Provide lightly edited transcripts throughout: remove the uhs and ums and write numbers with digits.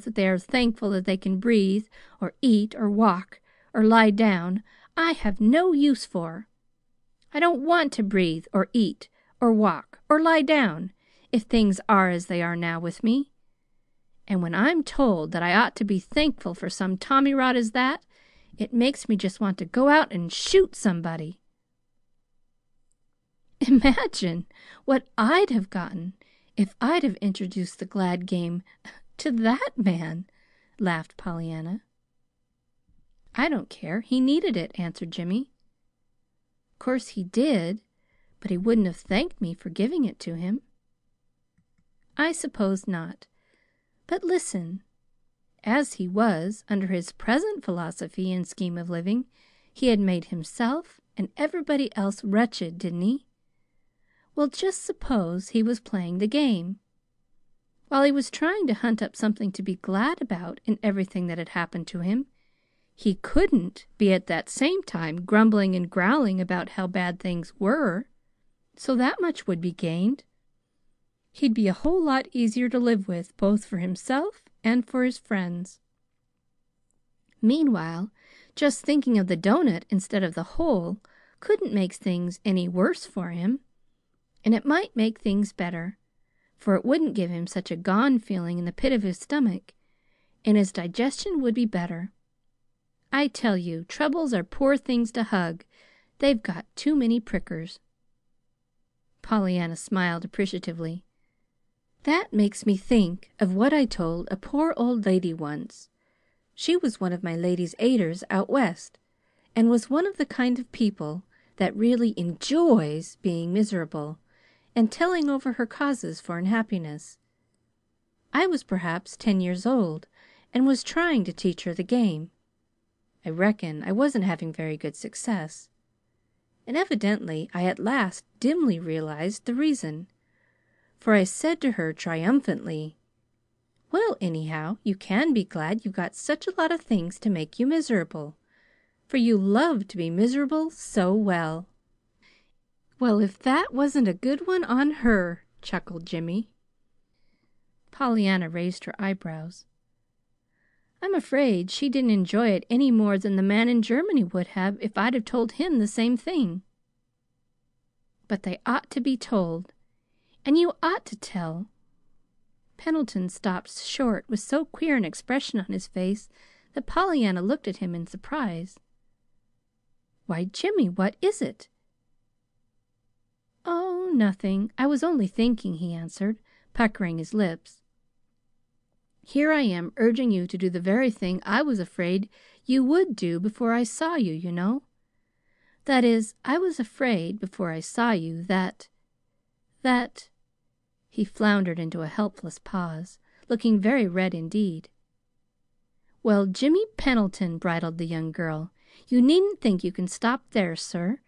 that they are thankful that they can breathe, or eat, or walk, or lie down, I have no use for. I don't want to breathe, or eat, or walk, or lie down, if things are as they are now with me. And when I'm told that I ought to be thankful for some tommyrot as that, it makes me just want to go out and shoot somebody." "Imagine what I'd have gotten if I'd have introduced the glad game to that man," laughed Pollyanna. "I don't care. He needed it," answered Jimmy. "Course he did, but he wouldn't have thanked me for giving it to him." "I suppose not. But listen. As he was, under his present philosophy and scheme of living, he had made himself and everybody else wretched, didn't he? Well, just suppose he was playing the game. While he was trying to hunt up something to be glad about in everything that had happened to him, he couldn't be at that same time grumbling and growling about how bad things were. So that much would be gained. He'd be a whole lot easier to live with, both for himself and for his friends. Meanwhile, just thinking of the doughnut instead of the hole couldn't make things any worse for him. And it might make things better, for it wouldn't give him such a gone feeling in the pit of his stomach, and his digestion would be better. I tell you, troubles are poor things to hug. They've got too many prickers." Pollyanna smiled appreciatively. "That makes me think of what I told a poor old lady once. She was one of my Ladies' Aiders out West, and was one of the kind of people that really enjoys being miserable and telling over her causes for unhappiness. I was perhaps 10 years old and was trying to teach her the game. I reckon I wasn't having very good success, and evidently I at last dimly realized the reason, for I said to her triumphantly, 'Well, anyhow, you can be glad you've got such a lot of things to make you miserable, for you love to be miserable so well.'" "Well, if that wasn't a good one on her," chuckled Jimmy. Pollyanna raised her eyebrows. "I'm afraid she didn't enjoy it any more than the man in Germany would have if I'd have told him the same thing." "But they ought to be told, and you ought to tell." Pendleton stopped short with so queer an expression on his face that Pollyanna looked at him in surprise. "Why, Jimmy, what is it?" "Oh, nothing. I was only thinking," he answered, puckering his lips. "Here I am urging you to do the very thing I was afraid you would do before I saw you, you know. That is, I was afraid, before I saw you, that He floundered into a helpless pause, looking very red indeed. "Well, Jimmy Pendleton," bridled the young girl, "you needn't think you can stop there, sir.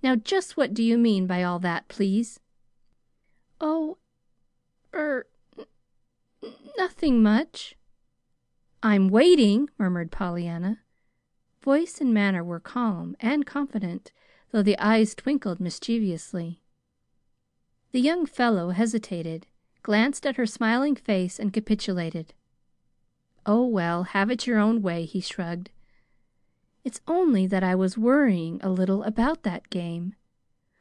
Now, just what do you mean by all that, please?" "Oh, nothing much." "I'm waiting," murmured Pollyanna. Voice and manner were calm and confident, though the eyes twinkled mischievously. The young fellow hesitated, glanced at her smiling face, and capitulated. "Oh, well, have it your own way," he shrugged. "It's only that I was worrying a little about that game,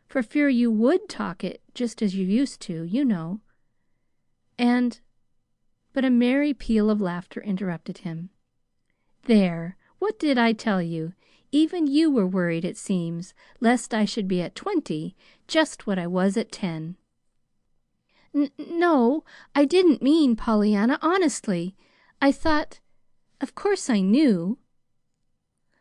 for fear you would talk it just as you used to, you know. And But a merry peal of laughter interrupted him. "There! What did I tell you? Even you were worried, it seems, lest I should be at 20, just what I was at 10. No, I didn't mean, Pollyanna, honestly. I thought of course I knew."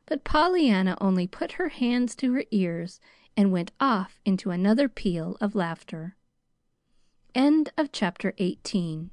But Pollyanna only put her hands to her ears and went off into another peal of laughter. Chapter 18.